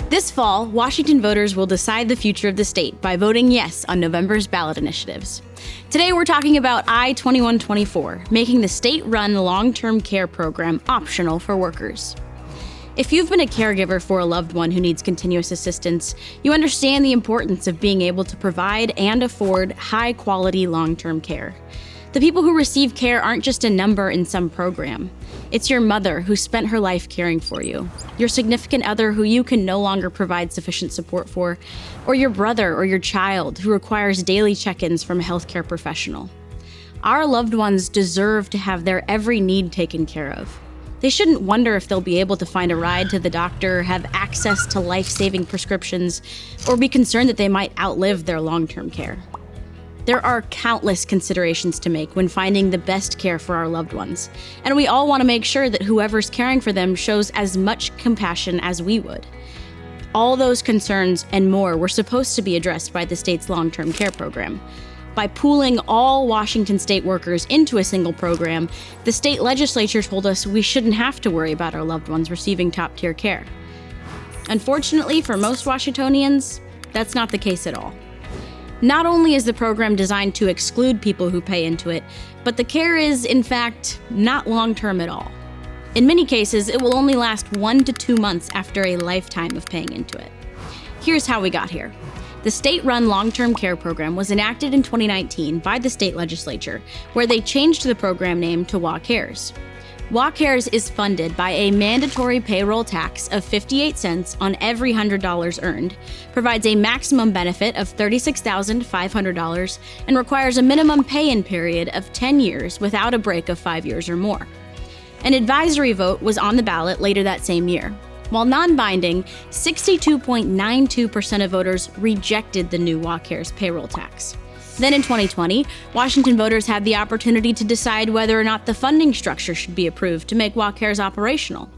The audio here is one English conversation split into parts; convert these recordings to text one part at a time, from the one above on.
This fall, Washington voters will decide the future of the state by voting yes on November's ballot initiatives. Today, we're talking about I-2124, making the state-run long-term care program optional for workers. If you've been a caregiver for a loved one who needs continuous assistance, you understand the importance of being able to provide and afford high-quality long-term care. The people who receive care aren't just a number in some program. It's your mother who spent her life caring for you, your significant other who you can no longer provide sufficient support for, or your brother or your child who requires daily check-ins from a healthcare professional. Our loved ones deserve to have their every need taken care of. They shouldn't wonder if they'll be able to find a ride to the doctor, have access to life-saving prescriptions, or be concerned that they might outlive their long-term care. There are countless considerations to make when finding the best care for our loved ones, and we all want to make sure that whoever's caring for them shows as much compassion as we would. All those concerns and more were supposed to be addressed by the state's long-term care program. By pooling all Washington state workers into a single program, the state legislature told us we shouldn't have to worry about our loved ones receiving top-tier care. Unfortunately, for most Washingtonians, that's not the case at all. Not only is the program designed to exclude people who pay into it, but the care is, in fact, not long-term at all. In many cases, it will only last 1 to 2 months after a lifetime of paying into it. Here's how we got here. The state-run long-term care program was enacted in 2019 by the state legislature, where they changed the program name to WA Cares. WA Cares is funded by a mandatory payroll tax of 58 cents on every $100 earned, provides a maximum benefit of $36,500, and requires a minimum pay-in period of 10 years without a break of 5 years or more. An advisory vote was on the ballot later that same year. While non-binding, 62.92% of voters rejected the new WA Cares payroll tax. Then in 2020, Washington voters had the opportunity to decide whether or not the funding structure should be approved to make WA Cares operational.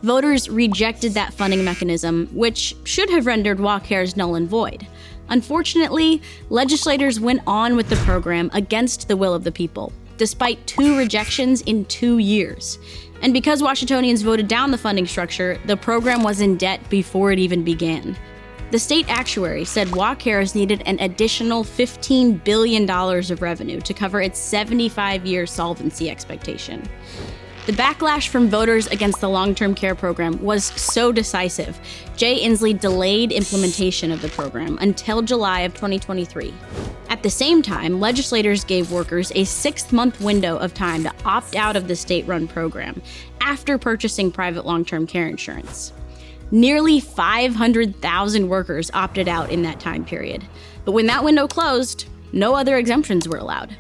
Voters rejected that funding mechanism, which should have rendered WA Cares null and void. Unfortunately, legislators went on with the program against the will of the people, despite 2 rejections in 2 years. And because Washingtonians voted down the funding structure, the program was in debt before it even began. The state actuary said WA Cares needed an additional $15 billion of revenue to cover its 75-year solvency expectation. The backlash from voters against the long-term care program was so decisive, Jay Inslee delayed implementation of the program until July of 2023. At the same time, legislators gave workers a 6-month window of time to opt out of the state-run program after purchasing private long-term care insurance. Nearly 500,000 workers opted out in that time period. But when that window closed, no other exemptions were allowed.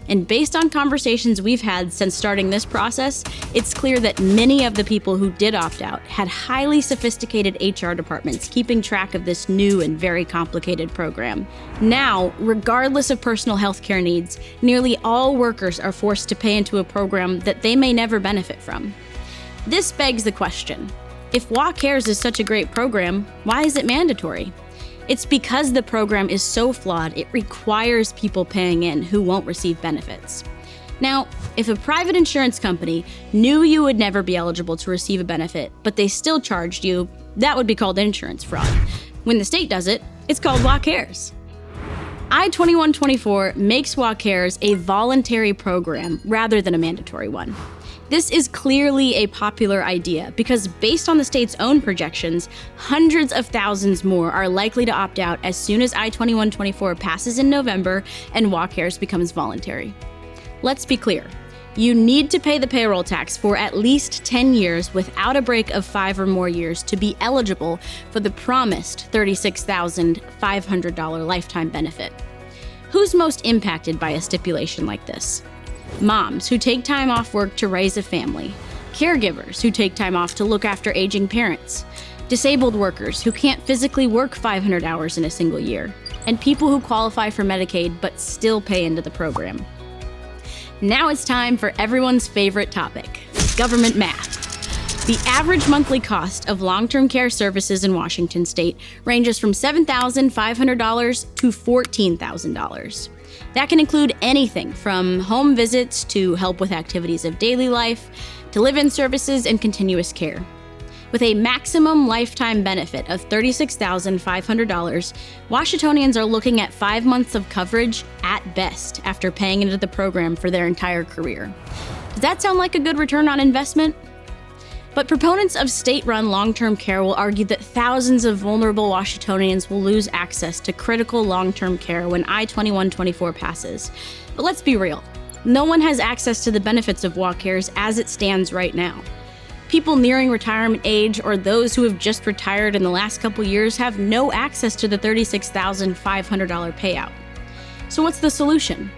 And based on conversations we've had since starting this process, it's clear that many of the people who did opt out had highly sophisticated HR departments keeping track of this new and very complicated program. Now, regardless of personal health care needs, nearly all workers are forced to pay into a program that they may never benefit from. This begs the question. If WA Cares is such a great program, why is it mandatory? It's because the program is so flawed, it requires people paying in who won't receive benefits. Now, if a private insurance company knew you would never be eligible to receive a benefit, but they still charged you, that would be called insurance fraud. When the state does it, it's called WA Cares. I-2124 makes WA Cares a voluntary program rather than a mandatory one. This is clearly a popular idea because based on the state's own projections, hundreds of thousands more are likely to opt out as soon as I-2124 passes in November and WA Cares becomes voluntary. Let's be clear. You need to pay the payroll tax for at least 10 years without a break of 5 or more years to be eligible for the promised $36,500 lifetime benefit. Who's most impacted by a stipulation like this? Moms who take time off work to raise a family, caregivers who take time off to look after aging parents, disabled workers who can't physically work 500 hours in a single year, and people who qualify for Medicaid but still pay into the program. Now it's time for everyone's favorite topic, government math. The average monthly cost of long-term care services in Washington state ranges from $7,500 to $14,000. That can include anything from home visits to help with activities of daily life, to live-in services and continuous care. With a maximum lifetime benefit of $36,500, Washingtonians are looking at 5 months of coverage at best after paying into the program for their entire career. Does that sound like a good return on investment? But proponents of state-run long-term care will argue that thousands of vulnerable Washingtonians will lose access to critical long-term care when I-2124 passes. But let's be real. No one has access to the benefits of WaCares as it stands right now. People nearing retirement age or those who have just retired in the last couple years have no access to the $36,500 payout. So what's the solution?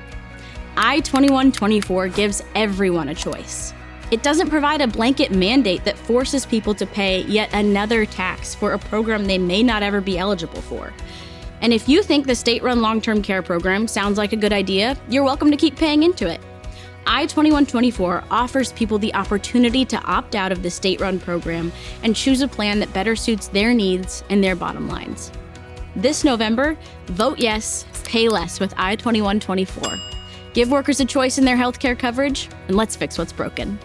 I-2124 gives everyone a choice. It doesn't provide a blanket mandate that forces people to pay yet another tax for a program they may not ever be eligible for. And if you think the state-run long-term care program sounds like a good idea, you're welcome to keep paying into it. I-2124 offers people the opportunity to opt out of the state-run program and choose a plan that better suits their needs and their bottom lines. This November, vote yes, pay less with I-2124. Give workers a choice in their healthcare coverage, and let's fix what's broken.